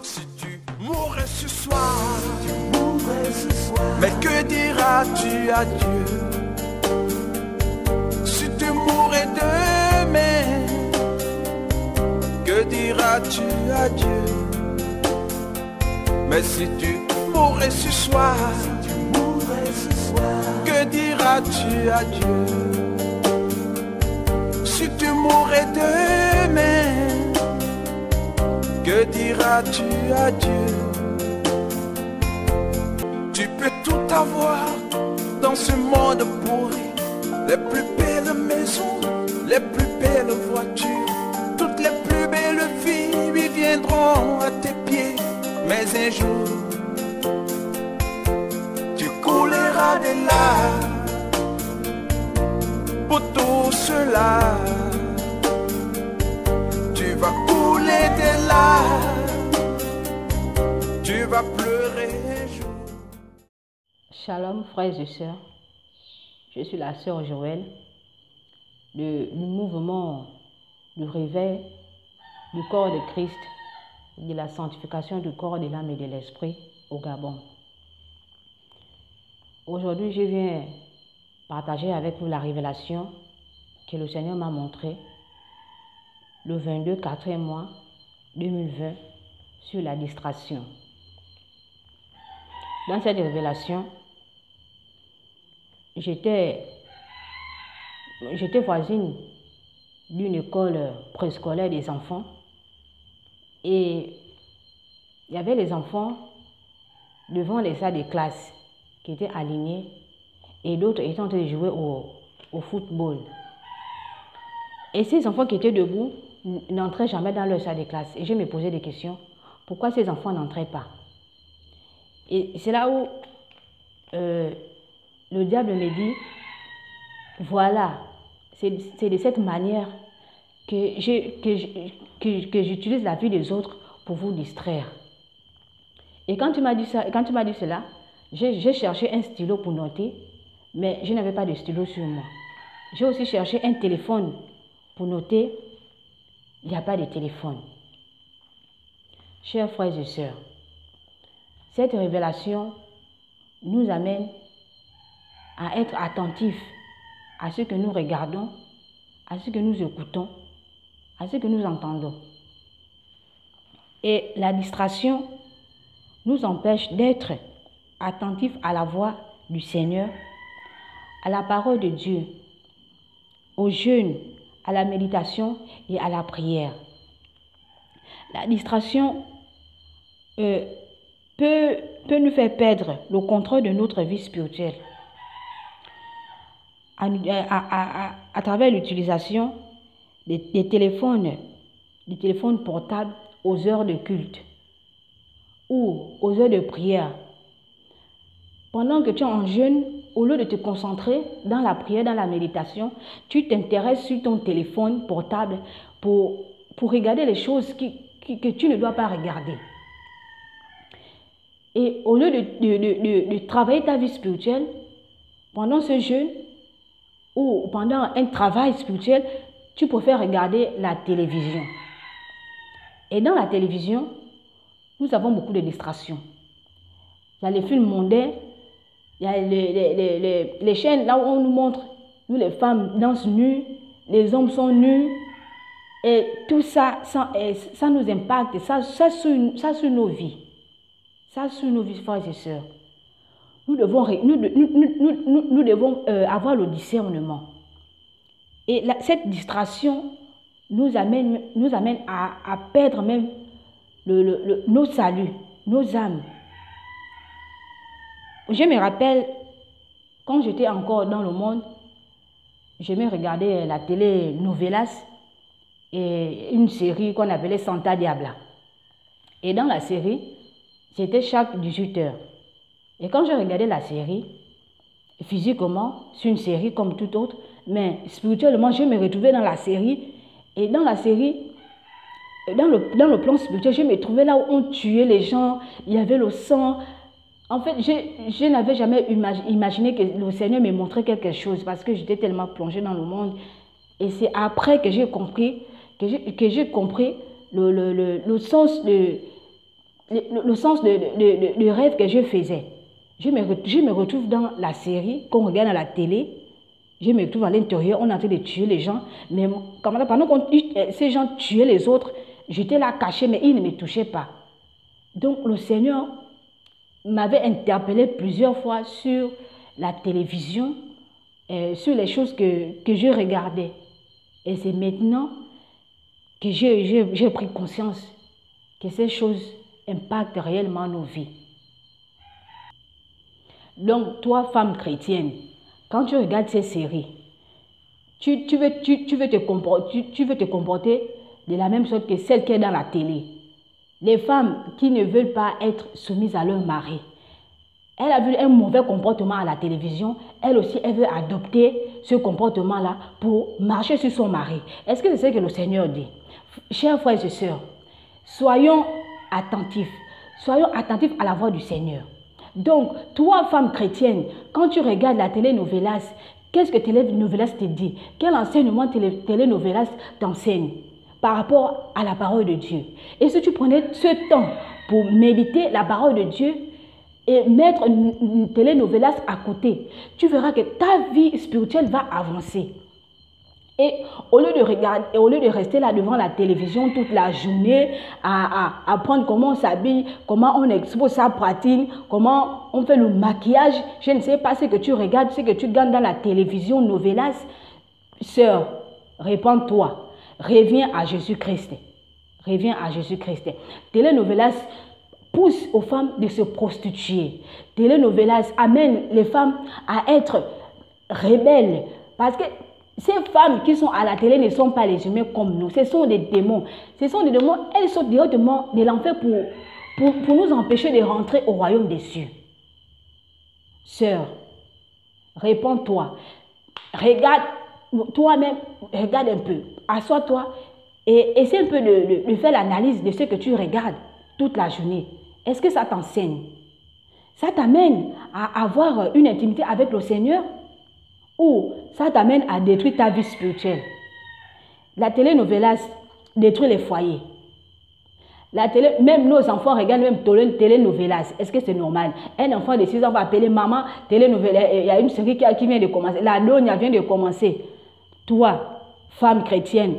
Si tu mourrais ce soir, mais que diras-tu à Dieu? Si tu mourrais demain, que diras-tu à Dieu? Mais si tu mourrais ce soir, que diras-tu à Dieu? Si tu mourrais demain, que diras-tu à Dieu? Tu peux tout avoir dans ce monde pourri, les plus belles maisons, les plus belles voitures, toutes les plus belles filles lui viendront à tes pieds. Mais un jour, tu couleras de larmes pour tout cela. Tu vas couler de larmes, tu vas pleurer un jour. Shalom frères et sœurs, je suis la sœur Joël du mouvement du réveil du corps de Christ, de la sanctification du corps, de l'âme et de l'esprit au Gabon. Aujourd'hui, je viens partager avec vous la révélation que le Seigneur m'a montrée le 22 4e mois 2020 sur la distraction. Dans cette révélation, j'étais voisine d'une école préscolaire des enfants et il y avait les enfants devant les salles de classe qui étaient alignés et d'autres étaient en train de jouer au football. Et ces enfants qui étaient debout n'entraient jamais dans leur salle de classe. Et je me posais des questions. Pourquoi ces enfants n'entraient pas? Et c'est là où le diable me dit, voilà, c'est de cette manière que j'utilise la vie des autres pour vous distraire. Et quand tu m'as dit ça, cela, j'ai cherché un stylo pour noter, mais je n'avais pas de stylo sur moi. J'ai aussi cherché un téléphone pour noter, il n'y a pas de téléphone. Chers frères et sœurs, cette révélation nous amène à être attentifs à ce que nous regardons, à ce que nous écoutons, à ce que nous entendons. Et la distraction nous empêche d'être attentifs à la voix du Seigneur, à la parole de Dieu, au jeûne, à la méditation et à la prière. La distraction peut nous faire perdre le contrôle de notre vie spirituelle à travers l'utilisation des téléphones portables aux heures de culte ou aux heures de prière. Pendant que tu es en jeûne, au lieu de te concentrer dans la prière, dans la méditation, tu t'intéresses sur ton téléphone portable pour regarder les choses que tu ne dois pas regarder. Et au lieu de travailler ta vie spirituelle, pendant ce jeûne ou pendant un travail spirituel, tu préfères regarder la télévision. Et dans la télévision, nous avons beaucoup de distractions. Il y a les films mondains, il y a les chaînes là où on nous montre, nous les femmes dansent nues, les hommes sont nus, et tout ça, ça nous impacte, ça sur nos vies. Ça sur nos vies, frères et sœurs. Nous devons avoir le discernement. Et cette distraction nous amène à perdre même nos saluts, nos âmes. Je me rappelle, quand j'étais encore dans le monde, j'aimais regarder la télé novelas et une série qu'on appelait Santa Diabla. Et dans la série, c'était chaque 18 heures. Et quand je regardais la série, physiquement, c'est une série comme toute autre, mais spirituellement, je me retrouvais dans la série. Et dans la série, dans le plan spirituel, je me trouvais là où on tuait les gens, il y avait le sang. En fait, je n'avais jamais imaginé que le Seigneur me montrait quelque chose parce que j'étais tellement plongée dans le monde. Et c'est après que j'ai compris, le sens le sens de rêve que je faisais. Je me retrouve dans la série qu'on regarde à la télé. Je me retrouve à l'intérieur, on est en train de tuer les gens. Mais pendant que ces gens tuaient les autres, j'étais là caché, mais ils ne me touchaient pas. Donc le Seigneur m'avait interpellé plusieurs fois sur la télévision, sur les choses que je regardais. Et c'est maintenant que j'ai pris conscience que ces choses impactent réellement nos vies. Donc, toi, femme chrétienne, quand tu regardes ces séries, tu veux te comporter de la même sorte que celle qui est dans la télé. Les femmes qui ne veulent pas être soumises à leur mari, elle a vu un mauvais comportement à la télévision, elle aussi, elle veut adopter ce comportement-là pour marcher sur son mari. Est-ce que c'est ce que le Seigneur dit? Chers frères et sœurs, soyons attentifs à la voix du Seigneur. Donc, toi, femme chrétienne, quand tu regardes la télénovelas, qu'est-ce que télénovelas te dit? Quel enseignement télénovelas t'enseigne par rapport à la parole de Dieu? Et si tu prenais ce temps pour méditer la parole de Dieu et mettre une télénovelas à côté, tu verras que ta vie spirituelle va avancer. Et au lieu de rester là devant la télévision toute la journée, à apprendre comment on s'habille, comment on expose sa poitrine, comment on fait le maquillage, je ne sais pas ce que tu regardes, ce que tu gagnes dans la télévision, novelas. Sœur, répands-toi, reviens à Jésus-Christ. Reviens à Jésus-Christ. Télénovelas pousse aux femmes de se prostituer. Télénovelas amène les femmes à être rebelles. Parce que ces femmes qui sont à la télé ne sont pas les humains comme nous. Ce sont des démons. Ce sont des démons. Elles sont directement de l'enfer pour nous empêcher de rentrer au royaume des cieux. Sœur, réponds-toi. Regarde toi-même, regarde un peu. Assois-toi et essaie un peu de faire l'analyse de ce que tu regardes toute la journée. Est-ce que ça t'enseigne? Ça t'amène à avoir une intimité avec le Seigneur? Ou ça t'amène à détruire ta vie spirituelle? La télénovelas détruit les foyers. Même nos enfants regardent même télénovelas. Est-ce que c'est normal? Un enfant de 6 ans va appeler maman, télénovelas. Il y a une série qui vient de commencer. La Donia vient de commencer. Toi, femme chrétienne,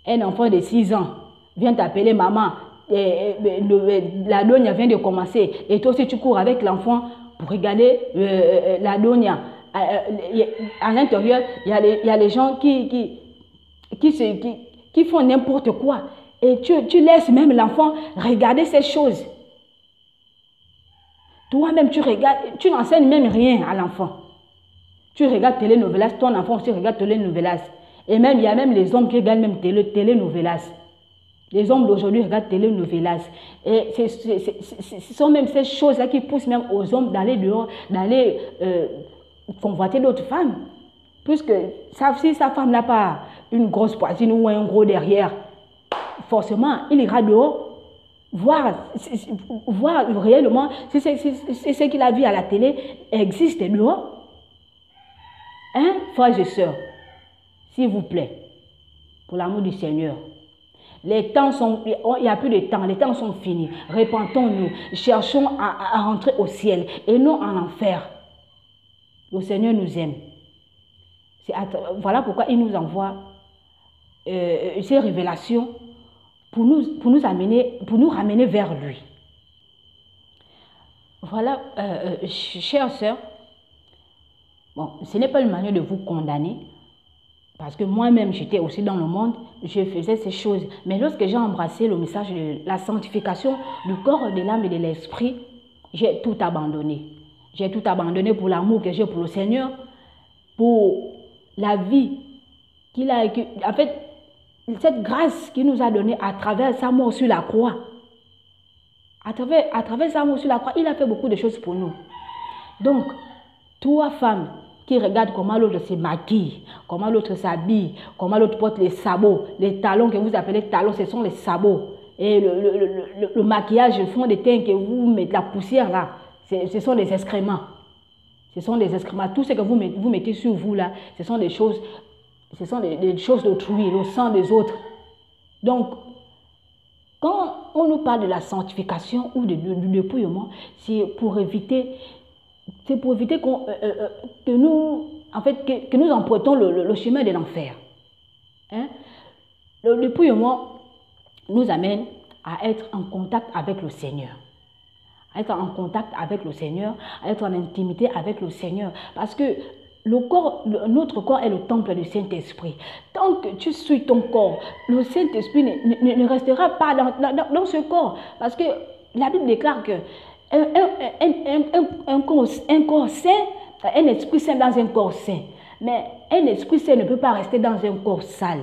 un enfant de 6 ans vient t'appeler maman. La Donia vient de commencer. Et toi aussi, tu cours avec l'enfant pour regarder la Donia. À l'intérieur, il y a les gens qui font n'importe quoi. Et tu laisses même l'enfant regarder ces choses. Toi-même, tu regardes, tu n'enseignes même rien à l'enfant. Tu regardes télénovelas, ton enfant aussi regarde télénovelas. Et même, il y a même les hommes qui regardent même télénovelas. Les hommes d'aujourd'hui regardent télénovelas. Et ce sont même ces choses-là qui poussent même aux hommes d'aller dehors, d'aller convoiter d'autres femmes. Puisque si sa femme n'a pas une grosse poitrine ou un gros derrière, forcément, il ira dehors voir réellement si ce qu'il a vu à la télé existe dehors. Hein, frères et sœurs, s'il vous plaît, pour l'amour du Seigneur, les temps sont, il n'y a plus de temps, les temps sont finis. Repentons-nous, cherchons à rentrer au ciel et non en enfer. Le Seigneur nous aime. Voilà pourquoi il nous envoie ces révélations pour nous ramener vers lui. Voilà, chères sœurs, bon, ce n'est pas une manière de vous condamner, parce que moi-même, j'étais aussi dans le monde, je faisais ces choses. Mais lorsque j'ai embrassé le message de la sanctification du corps, de l'âme et de l'esprit, j'ai tout abandonné. J'ai tout abandonné pour l'amour que j'ai pour le Seigneur, pour la vie qu'il a... En fait, cette grâce qu'il nous a donnée à travers sa mort sur la croix. À travers sa mort sur la croix, il a fait beaucoup de choses pour nous. Donc, toi, femme, qui regarde comment l'autre se maquille, comment l'autre s'habille, comment l'autre porte les sabots, les talons que vous appelez talons, ce sont les sabots. Et le maquillage, le fond de teint que vous mettez, la poussière là, ce sont des excréments. Ce sont des excréments. Tout ce que vous mettez sur vous là, ce sont des choses d'autrui, le sang des autres. Donc, quand quand on nous parle de la sanctification ou du dépouillement, c'est pour éviter que nous empruntons le chemin de l'enfer. Hein? Le dépouillement nous amène à être en contact avec le Seigneur. À être en contact avec le Seigneur, à être en intimité avec le Seigneur. Parce que notre corps est le temple du Saint-Esprit. Tant que tu suis ton corps, le Saint-Esprit ne restera pas dans ce corps. Parce que la Bible déclare que un corps saint, un esprit saint dans un corps saint. Mais un esprit saint ne peut pas rester dans un corps sale.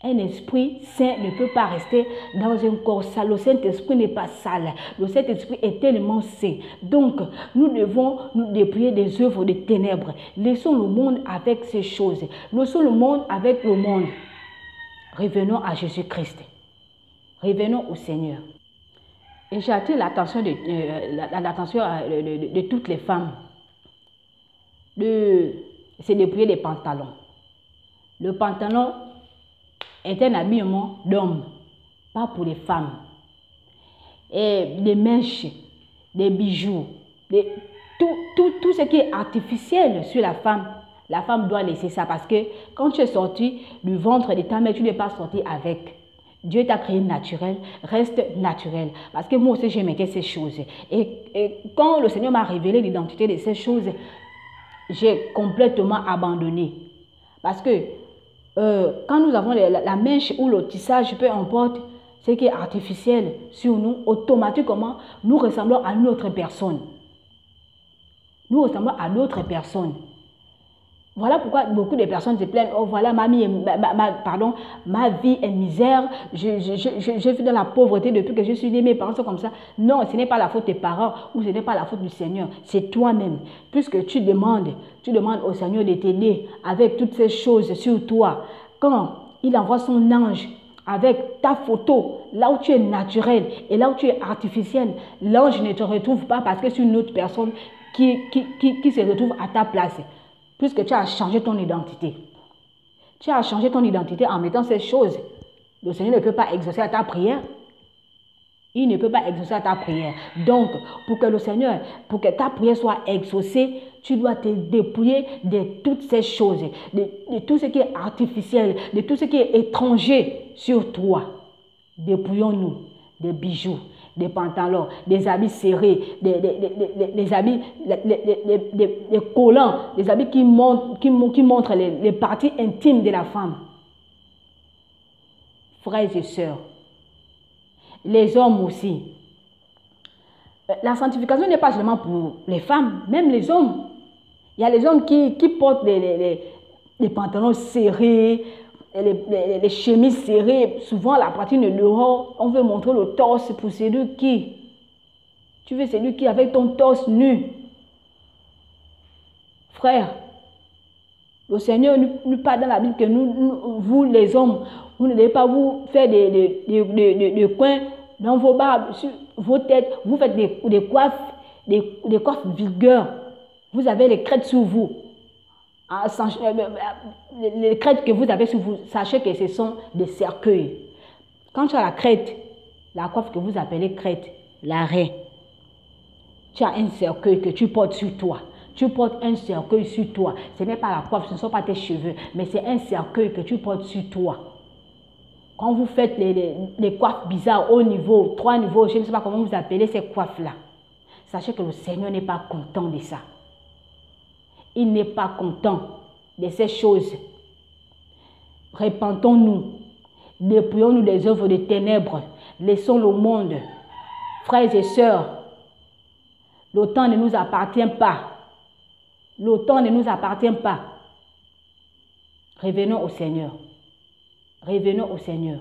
Un esprit saint ne peut pas rester dans un corps sale. Le Saint-Esprit n'est pas sale. Le Saint-Esprit est tellement saint. Donc, nous devons nous dépouiller des œuvres des ténèbres. Laissons le monde avec ces choses. Laissons le monde avec le monde. Revenons à Jésus-Christ. Revenons au Seigneur. Et j'ai attiré l'attention de toutes les femmes de se dépouiller des pantalons. Le pantalon est un habillement d'homme, pas pour les femmes. Et des mèches, des bijoux, tout ce qui est artificiel sur la femme doit laisser ça parce que quand tu es sorti du ventre de ta mère, tu n'es pas sorti avec. Dieu t'a créé naturel, reste naturel. Parce que moi aussi, j'aimais ces choses. Et quand le Seigneur m'a révélé l'identité de ces choses, j'ai complètement abandonné. Parce que quand nous avons la mèche ou le tissage, peu importe, ce qui est artificiel sur nous, automatiquement, nous ressemblons à une autre personne. Nous ressemblons à d'autres personnes. Voilà pourquoi beaucoup de personnes se plaignent. Oh voilà, ma vie est misère. Je vis dans la pauvreté depuis que je suis née. Mes parents sont comme ça. Non, ce n'est pas la faute des parents ou ce n'est pas la faute du Seigneur. C'est toi-même. Puisque tu demandes au Seigneur de t'aider avec toutes ces choses sur toi. Quand il envoie son ange avec ta photo, là où tu es naturel et là où tu es artificiel, l'ange ne te retrouve pas parce que c'est une autre personne qui se retrouve à ta place. Puisque tu as changé ton identité. Tu as changé ton identité en mettant ces choses. Le Seigneur ne peut pas exaucer à ta prière. Il ne peut pas exaucer à ta prière. Donc, pour que ta prière soit exaucée, tu dois te dépouiller de toutes ces choses, de tout ce qui est artificiel, de tout ce qui est étranger sur toi. Dépouillons-nous des bijoux, des pantalons, des habits serrés, des habits, des collants, des habits qui montrent les parties intimes de la femme. Frères et sœurs, les hommes aussi. La sanctification n'est pas seulement pour les femmes, même les hommes. Il y a les hommes qui portent les pantalons serrés, les chemises serrées, souvent la poitrine est dehors, on veut montrer le torse pour séduire qui? Tu veux séduire qui avec ton torse nu? Frère, le Seigneur nous parle dans la Bible que vous les hommes, vous ne devez pas vous faire des coins dans vos barbes, sur vos têtes, vous faites des coiffes vulgaires, vous avez les crêtes sur vous. Les crêtes que vous avez sur vous, sachez que ce sont des cercueils. Quand tu as la crête, la coiffe que vous appelez crête, l'arrêt, tu as un cercueil que tu portes sur toi. Tu portes un cercueil sur toi. Ce n'est pas la coiffe, ce ne sont pas tes cheveux, mais c'est un cercueil que tu portes sur toi. Quand vous faites les coiffes bizarres au niveau, 3 niveaux, je ne sais pas comment vous appelez ces coiffes-là, sachez que le Seigneur n'est pas content de ça. Il n'est pas content de ces choses. Repentons-nous. Dépouillons-nous des œuvres des ténèbres. Laissons le monde. Frères et sœurs, le temps ne nous appartient pas. Le temps ne nous appartient pas. Revenons au Seigneur. Revenons au Seigneur.